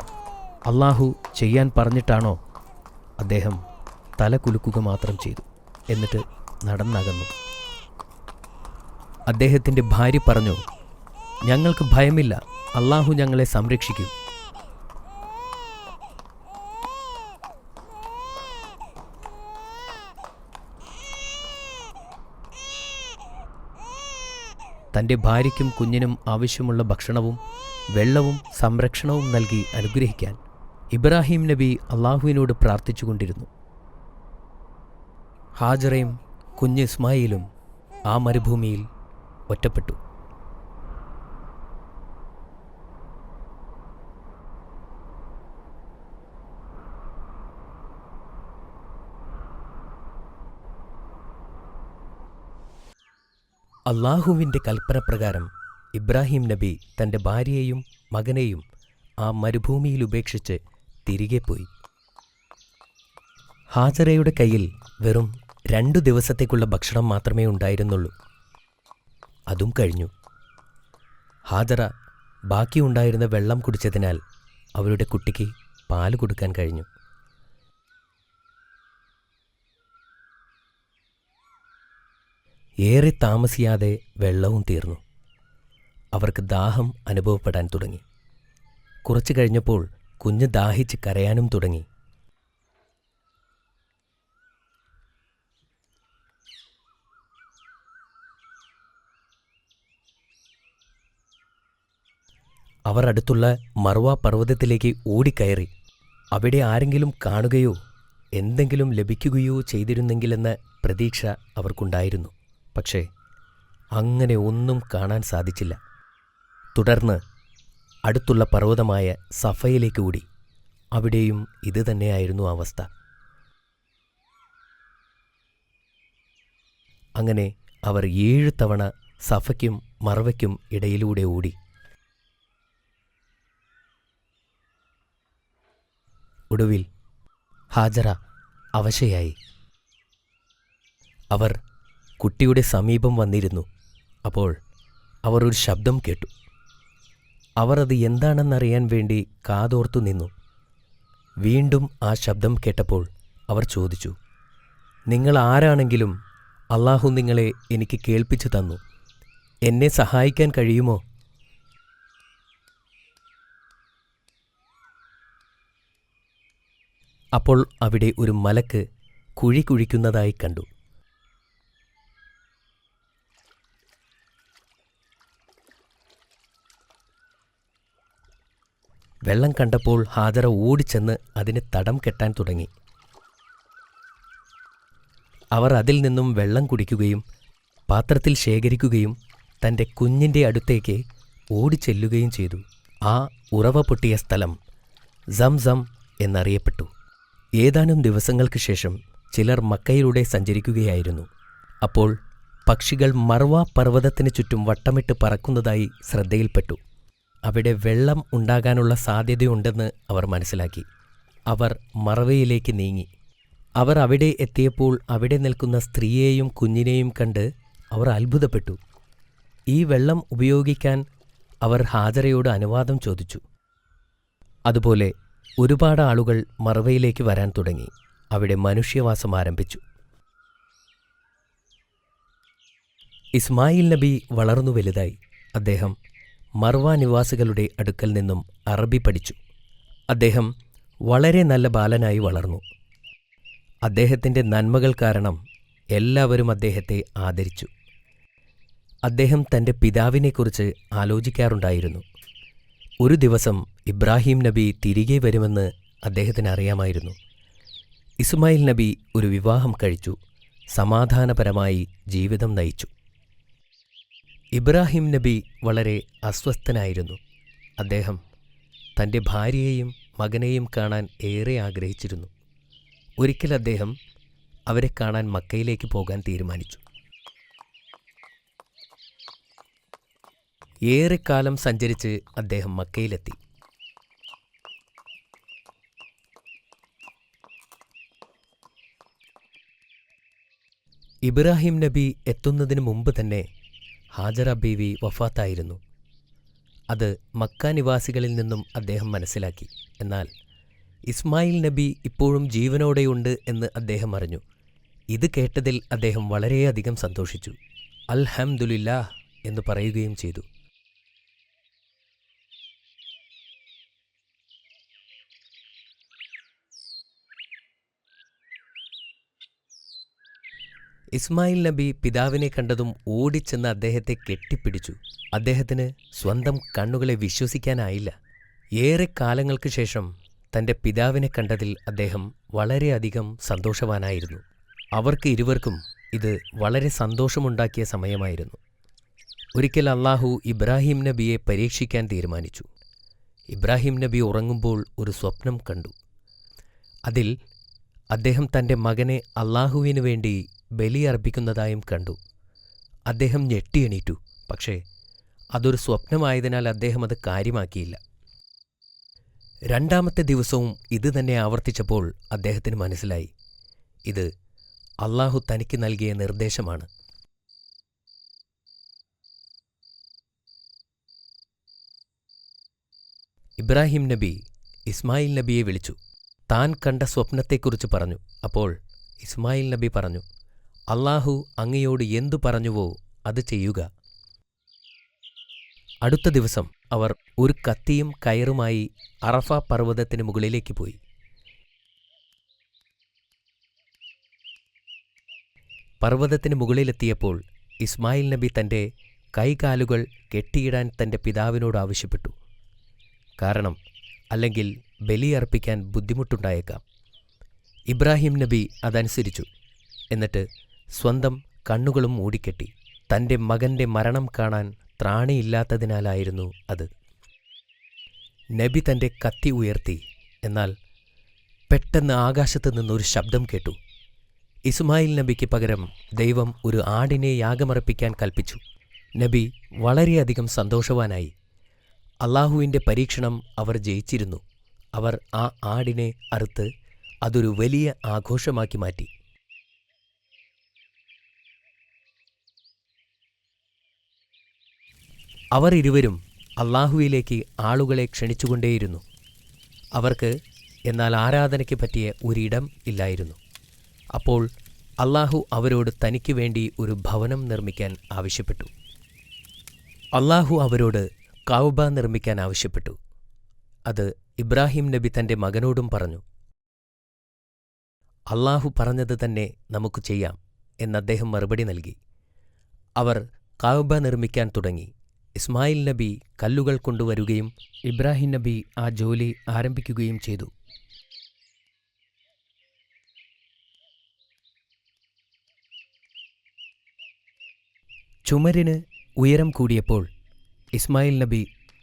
അള്ളാഹു ചെയ്യാൻ പറഞ്ഞിട്ടാണോ? അദ്ദേഹം തല കുലുക്കുക മാത്രം ചെയ്തു. എന്നിട്ട് നടന്നകന്നു. അദ്ദേഹത്തിൻ്റെ ഭാര്യ പറഞ്ഞു, ഞങ്ങൾക്ക് ഭയമില്ല, അള്ളാഹു ഞങ്ങളെ സംരക്ഷിക്കും. തൻ്റെ ഭാര്യയ്ക്കും കുഞ്ഞിനും ആവശ്യമുള്ള ഭക്ഷണവും വെള്ളവും സംരക്ഷണവും നൽകി അനുഗ്രഹിക്കാൻ ഇബ്രാഹിം നബി അള്ളാഹുവിനോട് പ്രാർത്ഥിച്ചുകൊണ്ടിരുന്നു. ഹാജറയും കുഞ്ഞ് ഇസ്മായിലും ആ മരുഭൂമിയിൽ ഒറ്റപ്പെട്ടു. അള്ളാഹുവിൻ്റെ കൽപ്പനപ്രകാരം ഇബ്രാഹിം നബി തൻ്റെ ഭാര്യയെയും മകനെയും ആ മരുഭൂമിയിൽ ഉപേക്ഷിച്ച് തിരികെ പോയി. ഹാജറയുടെ കയ്യിൽ വെറും 2 ദിവസത്തേക്കുള്ള ഭക്ഷണം മാത്രമേ ഉണ്ടായിരുന്നുള്ളൂ. അതും കഴിഞ്ഞു. ഹാജറ ബാക്കിയുണ്ടായിരുന്ന വെള്ളം കുടിച്ചതിനാൽ അവരുടെ കുട്ടിക്ക് പാല് കൊടുക്കാൻ കഴിഞ്ഞു. ഏറെ താമസിയാതെ വെള്ളവും തീർന്നു. അവർക്ക് ദാഹം അനുഭവപ്പെടാൻ തുടങ്ങി. കുറച്ചു കഴിഞ്ഞപ്പോൾ കുഞ്ഞ് ദാഹിച്ച് കരയാനും തുടങ്ങി. അവർ അടുത്തുള്ള മർവ പർവ്വതത്തിലേക്ക് ഓടിക്കയറി. അവിടെ ആരെങ്കിലും കാണുകയോ എന്തെങ്കിലും ലഭിക്കുകയോ ചെയ്തിരുന്നെങ്കിലെന്ന പ്രതീക്ഷ അവർക്കുണ്ടായിരുന്നു. പക്ഷേ അങ്ങനെ ഒന്നും കാണാൻ സാധിച്ചില്ല. തുടർന്ന് അടുത്തുള്ള പർവ്വതമായ സഫയിലേക്ക് ഓടി. അവിടെയും ഇത് തന്നെയായിരുന്നു അവസ്ഥ. അങ്ങനെ അവർ 7 തവണ സഫയ്ക്കും മർവയ്ക്കും ഇടയിലൂടെ ഓടി. ഒടുവിൽ ഹാജറ അവശയായി. അവർ കുട്ടിയുടെ സമീപം വന്നിരുന്നു. അപ്പോൾ അവർ ഒരു ശബ്ദം കേട്ടു. അവർ അത് എന്താണെന്നറിയാൻ വേണ്ടി കാതോർത്തു നിന്നു. വീണ്ടും ആ ശബ്ദം കേട്ടപ്പോൾ അവർ ചോദിച്ചു, നിങ്ങൾ ആരാണെങ്കിലും അള്ളാഹു നിങ്ങളെ എനിക്ക് കേൾപ്പിച്ചു തന്നു. എന്നെ സഹായിക്കാൻ കഴിയുമോ? അപ്പോൾ അവിടെ ഒരു മലക്ക് കുഴി കുഴിക്കുന്നതായി കണ്ടു. വെള്ളം കണ്ടപ്പോൾ ഹാജറ ഓടിച്ചെന്ന് അതിന് തടം കെട്ടാൻ തുടങ്ങി. അവർ അതിൽ നിന്നും വെള്ളം കുടിക്കുകയും പാത്രത്തിൽ ശേഖരിക്കുകയും തൻ്റെ കുഞ്ഞിൻ്റെ അടുത്തേക്ക് ഓടിച്ചെല്ലുകയും ചെയ്തു. ആ ഉറവ പൊട്ടിയ സ്ഥലം സംസം എന്നറിയപ്പെട്ടു. ഏതാനും ദിവസങ്ങൾക്ക് ശേഷം ചിലർ മക്കയിലൂടെ സഞ്ചരിക്കുകയായിരുന്നു. അപ്പോൾ പക്ഷികൾ മർവ പർവ്വതത്തിന് ചുറ്റും വട്ടമിട്ട് പറക്കുന്നതായി ശ്രദ്ധയിൽപ്പെട്ടു. അവിടെ വെള്ളം ഉണ്ടാകാനുള്ള സാധ്യതയുണ്ടെന്ന് അവർ മനസ്സിലാക്കി. അവർ മർവയിലേക്ക് നീങ്ങി. അവർ അവിടെ എത്തിയപ്പോൾ അവിടെ നിൽക്കുന്ന സ്ത്രീയെയും കുഞ്ഞിനെയും കണ്ട് അവർ അത്ഭുതപ്പെട്ടു. ഈ വെള്ളം ഉപയോഗിക്കാൻ അവർ ഹാജറയോട് അനുവാദം ചോദിച്ചു. അതുപോലെ ഒരുപാട് ആളുകൾ മർവയിലേക്ക് വരാൻ തുടങ്ങി. അവിടെ മനുഷ്യവാസം ആരംഭിച്ചു. ഇസ്മായിൽ നബി വളർന്നു വലുതായി. അദ്ദേഹം മർവ നിവാസികളുടെ അടുക്കൽ നിന്നും അറബി പഠിച്ചു. അദ്ദേഹം വളരെ നല്ല ബാലനായി വളർന്നു. അദ്ദേഹത്തിൻ്റെ നന്മകൾ കാരണം എല്ലാവരും അദ്ദേഹത്തെ ആദരിച്ചു. അദ്ദേഹം തൻ്റെ പിതാവിനെക്കുറിച്ച് ആലോചിക്കാറുണ്ടായിരുന്നു. ഒരു ദിവസം ഇബ്രാഹിം നബി തിരികെ വരുമെന്ന് അദ്ദേഹത്തിന് അറിയാമായിരുന്നു. ഇസ്മായിൽ നബി ഒരു വിവാഹം കഴിച്ചു. സമാധാനപരമായി ജീവിതം നയിച്ചു. ഇബ്രാഹിം നബി വളരെ അസ്വസ്ഥനായിരുന്നു. അദ്ദേഹം തൻ്റെ ഭാര്യയെയും മകനെയും കാണാൻ ഏറെ ആഗ്രഹിച്ചിരുന്നു. ഒരിക്കൽ അദ്ദേഹം അവരെ കാണാൻ മക്കയിലേക്ക് പോകാൻ തീരുമാനിച്ചു. ഏറെക്കാലം സഞ്ചരിച്ച് അദ്ദേഹം മക്കയിലെത്തി. ഇബ്രാഹിം നബി എത്തുന്നതിന് മുമ്പ് തന്നെ ഹാജറ ബീവി വഫാത്തായിരുന്നു. അത് മക്ക നിവാസികളിൽ നിന്നും അദ്ദേഹം മനസ്സിലാക്കി. എന്നാൽ ഇസ്മായിൽ നബി ഇപ്പോഴും ജീവനോടെയുണ്ട് എന്ന് അദ്ദേഹം അറിഞ്ഞു. ഇത് കേട്ടതിൽ അദ്ദേഹം വളരെയധികം സന്തോഷിച്ചു. അൽഹംദുലില്ലാഹ് എന്ന് പറയുകയും ചെയ്തു. ഇസ്മായിൽ നബി പിതാവിനെ കണ്ടതും ഓടിച്ചെന്ന് അദ്ദേഹത്തെ കെട്ടിപ്പിടിച്ചു. അദ്ദേഹത്തിന് സ്വന്തം കണ്ണുകളെ വിശ്വസിക്കാനായില്ല. ഏറെ കാലങ്ങൾക്ക് ശേഷം തൻ്റെ പിതാവിനെ കണ്ടതിൽ അദ്ദേഹം വളരെയധികം സന്തോഷവാനായിരുന്നു. അവർക്ക് ഇരുവർക്കും ഇത് വളരെ സന്തോഷമുണ്ടാക്കിയ സമയമായിരുന്നു. ഒരിക്കൽ അല്ലാഹു ഇബ്രാഹിം നബിയെ പരീക്ഷിക്കാൻ തീരുമാനിച്ചു. ഇബ്രാഹിം നബി ഉറങ്ങുമ്പോൾ ഒരു സ്വപ്നം കണ്ടു. അതിൽ അദ്ദേഹം തൻ്റെ മകനെ അല്ലാഹുവിനു വേണ്ടി ബലിയർപ്പിക്കുന്നതായും കണ്ടു. അദ്ദേഹം ഞെട്ടിയെണീറ്റു. പക്ഷേ അതൊരു സ്വപ്നമായതിനാൽ അദ്ദേഹം അത് കാര്യമാക്കിയില്ല. രണ്ടാമത്തെ ദിവസവും ഇത് തന്നെ ആവർത്തിച്ചപ്പോൾ അദ്ദേഹത്തിന് മനസ്സിലായി, ഇത് അല്ലാഹു തനിക്ക് നൽകിയ നിർദ്ദേശമാണ്. ഇബ്രാഹിം നബി ഇസ്മായിൽ നബിയെ വിളിച്ചു. താൻ കണ്ട സ്വപ്നത്തെക്കുറിച്ച് പറഞ്ഞു. അപ്പോൾ ഇസ്മായിൽ നബി പറഞ്ഞു, അല്ലാഹു അങ്ങയോട് എന്തു പറഞ്ഞുവോ അത് ചെയ്യുക. അടുത്ത ദിവസം അവർ ഒരു കത്തിയും കയറുമായി അറഫ പർവ്വതത്തിന് മുകളിലേക്ക് പോയി. പർവ്വതത്തിന് മുകളിലെത്തിയപ്പോൾ ഇസ്മായിൽ നബി തൻ്റെ കൈകാലുകൾ കെട്ടിയിടാൻ തൻ്റെ പിതാവിനോട് ആവശ്യപ്പെട്ടു. കാരണം അല്ലെങ്കിൽ ബലിയർപ്പിക്കാൻ ബുദ്ധിമുട്ടുണ്ടായേക്കാം. ഇബ്രാഹിം നബി അതനുസരിച്ചു. എന്നിട്ട് സ്വന്തം കണ്ണുകളും മൂടിക്കെട്ടി. തൻ്റെ മകൻ്റെ മരണം കാണാൻ ത്രാണിയില്ലാത്തതിനാലായിരുന്നു അത്. നബി തൻ്റെ കത്തി ഉയർത്തി. എന്നാൽ പെട്ടെന്ന് ആകാശത്തു നിന്നൊരു ശബ്ദം കേട്ടു. ഇസ്മായിൽ നബിക്ക് പകരം ദൈവം ഒരു ആടിനെ യാഗമർപ്പിക്കാൻ കൽപ്പിച്ചു. നബി വളരെയധികം സന്തോഷവാനായി. അല്ലാഹുവിൻ്റെ പരീക്ഷണം അവർ ജയിച്ചിരുന്നു. അവർ ആ ആടിനെ അറുത്ത് അതൊരു വലിയ ആഘോഷമാക്കി മാറ്റി. അവർ ഇരുവരും അല്ലാഹുവിലേക്ക് ആളുകളെ ക്ഷണിച്ചുകൊണ്ടേയിരുന്നു. അവർക്ക് എന്നാൽ ആരാധനയ്ക്ക് പറ്റിയ ഒരിടം ഇല്ലായിരുന്നു. അപ്പോൾ അല്ലാഹു അവരോട് തനിക്ക് വേണ്ടി ഒരു ഭവനം നിർമ്മിക്കാൻ ആവശ്യപ്പെട്ടു. അല്ലാഹു അവരോട് കഅബ നിർമ്മിക്കാൻ ആവശ്യപ്പെട്ടു. അത് ഇബ്രാഹിം നബി തൻ്റെ മകനോടും പറഞ്ഞു. അല്ലാഹു പറഞ്ഞത് തന്നെ നമുക്ക് ചെയ്യാം എന്നദ്ദേഹം മറുപടി നൽകി. അവർ കഅബ നിർമ്മിക്കാൻ തുടങ്ങി. ഇസ്മായിൽ നബി കല്ലുകൾ കൊണ്ടുവരുകയും ഇബ്രാഹിം നബി ആ ജോലി ആരംഭിക്കുകയും ചെയ്തു. ചുമരിന് ഉയരം കൂടിയപ്പോൾ ഇസ്മായിൽ നബി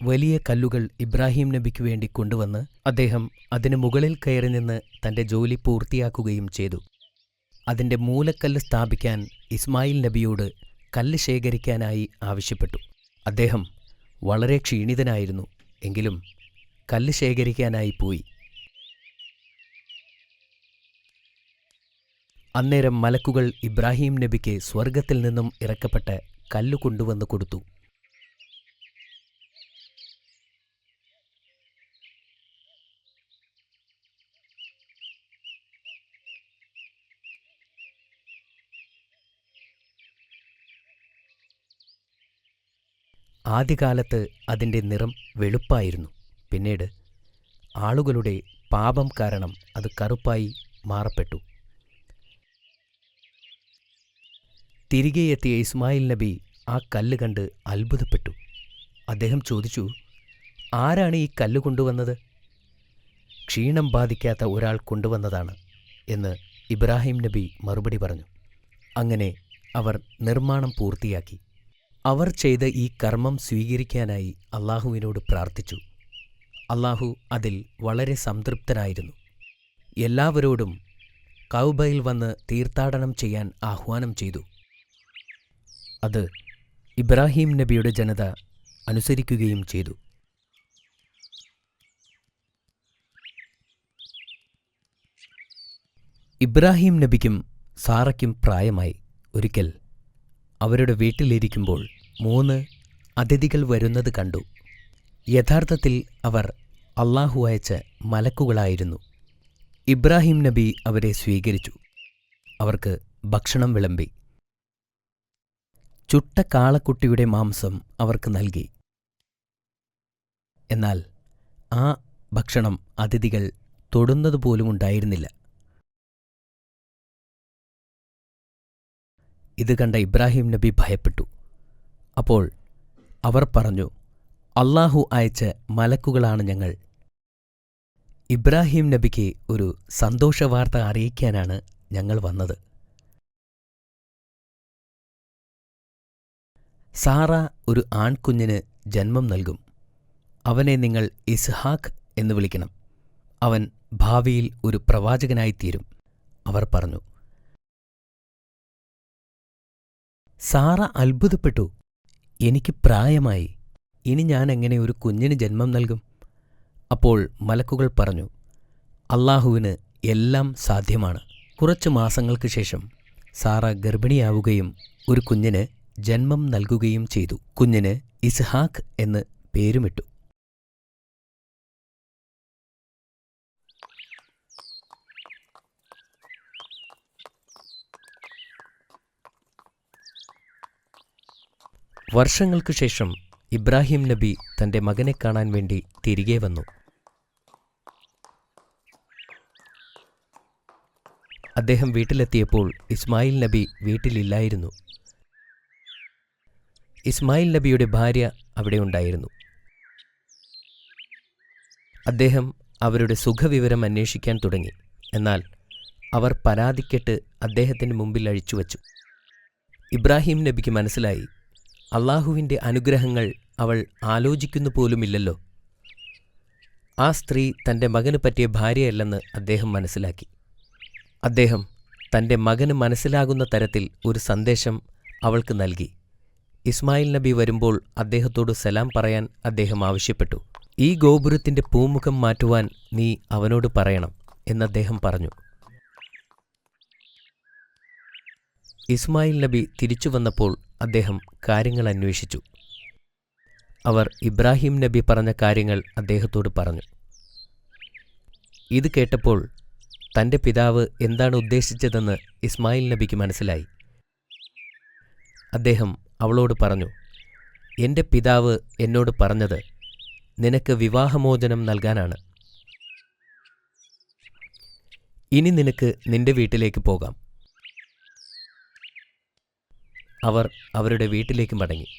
വലിയ കല്ലുകൾ ഇബ്രാഹിം നബിക്ക് വേണ്ടി കൊണ്ടുവന്ന് അദ്ദേഹം അതിന് മുകളിൽ കയറി നിന്ന് തൻ്റെ ജോലി പൂർത്തിയാക്കുകയും ചെയ്തു. അതിൻ്റെ മൂലക്കല്ല് സ്ഥാപിക്കാൻ ഇസ്മായിൽ നബിയോട് കല്ല് ശേഖരിക്കാനായി ആവശ്യപ്പെട്ടു. അദ്ദേഹം വളരെ ക്ഷീണിതനായിരുന്നു. എങ്കിലും കല്ല് ശേഖരിക്കാനായി പോയി. അന്നേരം മലക്കുകൾ ഇബ്രാഹിം നബിക്ക് സ്വർഗത്തിൽ നിന്നും ഇറക്കപ്പെട്ട കല്ല് കൊണ്ടുവന്ന് കൊടുത്തു. ആദ്യകാലത്ത് അതിൻ്റെ നിറം വെളുപ്പായിരുന്നു. പിന്നീട് ആളുകളുടെ പാപം കാരണം അത് കറുപ്പായി മാറപ്പെട്ടു. തിരികെ എത്തിയ ഇസ്മായിൽ നബി ആ കല്ല് കണ്ട് അത്ഭുതപ്പെട്ടു. അദ്ദേഹം ചോദിച്ചു, ആരാണ് ഈ കല്ല് കൊണ്ടുവന്നത്? ക്ഷീണം ബാധിക്കാത്ത ഒരാൾ കൊണ്ടുവന്നതാണ് എന്ന് ഇബ്രാഹിം നബി മറുപടി പറഞ്ഞു. അങ്ങനെ അവർ നിർമ്മാണം പൂർത്തിയാക്കി. അവർ ചെയ്ത ഈ കർമ്മം സ്വീകരിക്കാനായി അല്ലാഹുവിനോട് പ്രാർത്ഥിച്ചു. അല്ലാഹു അതിൽ വളരെ സംതൃപ്തനായിരുന്നു. എല്ലാവരോടും കഅബയിൽ വന്ന് തീർത്ഥാടനം ചെയ്യാൻ ആഹ്വാനം ചെയ്തു. അത് ഇബ്രാഹിം നബിയുടെ ജനത അനുസരിക്കുകയും ചെയ്തു. ഇബ്രാഹിം നബിക്കും സാറയ്ക്കും പ്രായമായി. ഒരിക്കൽ അവരുടെ വീട്ടിലിരിക്കുമ്പോൾ 3 അതിഥികൾ വരുന്നത് കണ്ടു. യഥാർത്ഥത്തിൽ അവർ അല്ലാഹു അയച്ച മലക്കുകളായിരുന്നു. ഇബ്രാഹിം നബി അവരെ സ്വീകരിച്ചു. അവർക്ക് ഭക്ഷണം വിളമ്പി. ചുട്ട കാളക്കുട്ടിയുടെ മാംസം അവർക്ക് നൽകി. എന്നാൽ ആ ഭക്ഷണം അതിഥികൾ തൊടുന്നതുപോലുമുണ്ടായിരുന്നില്ല. ഇത് കണ്ട ഇബ്രാഹിം നബി ഭയപ്പെട്ടു. അപ്പോൾ അവർ പറഞ്ഞു, അല്ലാഹു അയച്ച മലക്കുകളാണ് ഞങ്ങൾ. ഇബ്രാഹിം നബിക്ക് ഒരു സന്തോഷവാർത്ത അറിയിക്കാനാണ് ഞങ്ങൾ വന്നത്. സാറ ഒരു ആൺകുഞ്ഞിന് ജന്മം നൽകും. അവനെ നിങ്ങൾ ഇസ്ഹാക്ക് എന്ന് വിളിക്കണം. അവൻ ഭാവിയിൽ ഒരു പ്രവാചകനായിത്തീരും. അവർ പറഞ്ഞു. സാറ അത്ഭുതപ്പെട്ടു. എനിക്ക് പ്രായമായി, ഇനി ഞാൻ എങ്ങനെ ഒരു കുഞ്ഞിന് ജന്മം നൽകും? അപ്പോൾ മലക്കുകൾ പറഞ്ഞു, അല്ലാഹുവിന് എല്ലാം സാധ്യമാണ്. കുറച്ചു മാസങ്ങൾക്ക് ശേഷം സാറ ഗർഭിണിയാവുകയും ഒരു കുഞ്ഞിന് ജന്മം നൽകുകയും ചെയ്തു. കുഞ്ഞിന് ഇസ്ഹാക്ക് എന്ന് പേരുമിട്ടു. വർഷങ്ങൾക്കു ശേഷം ഇബ്രാഹിം നബി തന്റെ മകനെ കാണാൻ വേണ്ടി തിരികെ വന്നു. അദ്ദേഹം വീട്ടിലെത്തിയപ്പോൾ ഇസ്മായിൽ നബി വീട്ടിലില്ലായിരുന്നു. ഇസ്മായിൽ നബിയുടെ ഭാര്യ അവിടെ ഉണ്ടായിരുന്നു. അദ്ദേഹം അവരുടെ സുഖവിവരം അന്വേഷിക്കാൻ തുടങ്ങി. എന്നാൽ അവർ പരാതിക്കെട്ട് അദ്ദേഹത്തിൻ്റെ മുമ്പിൽ അഴിച്ചുവച്ചു. ഇബ്രാഹിം നബിക്ക് മനസ്സിലായി, അള്ളാഹുവിൻ്റെ അനുഗ്രഹങ്ങൾ അവൾ ആലോചിക്കുന്നു പോലുമില്ലല്ലോ. ആ സ്ത്രീ തൻ്റെ മകന് പറ്റിയ ഭാര്യയല്ലെന്ന് അദ്ദേഹം മനസ്സിലാക്കി. അദ്ദേഹം തൻ്റെ മകന് മനസ്സിലാകുന്ന തരത്തിൽ ഒരു സന്ദേശം അവൾക്ക് നൽകി. ഇസ്മായിൽ നബി വരുമ്പോൾ അദ്ദേഹത്തോട് സലാം പറയാൻ അദ്ദേഹം ആവശ്യപ്പെട്ടു. ഈ ഗോപുരത്തിൻ്റെ പൂമുഖം മാറ്റുവാൻ നീ അവനോട് പറയണം എന്നദ്ദേഹം പറഞ്ഞു. ഇസ്മായിൽ നബി തിരിച്ചു വന്നപ്പോൾ അദ്ദേഹം കാര്യങ്ങൾ അന്വേഷിച്ചു. അവർ ഇബ്രാഹിം നബി പറഞ്ഞ കാര്യങ്ങൾ അദ്ദേഹത്തോട് പറഞ്ഞു. ഇത് കേട്ടപ്പോൾ തൻ്റെ പിതാവ് എന്താണ് ഉദ്ദേശിച്ചതെന്ന് ഇസ്മായിൽ നബിക്ക് മനസ്സിലായി. അദ്ദേഹം അവളോട് പറഞ്ഞു, എൻ്റെ പിതാവ് എന്നോട് പറഞ്ഞത് നിനക്ക് വിവാഹമോചനം നൽകാനാണ്. ഇനി നിനക്ക് നിന്റെ വീട്ടിലേക്ക് പോകാം. അവർ അവരുടെ വീട്ടിലേക്ക് മടങ്ങി.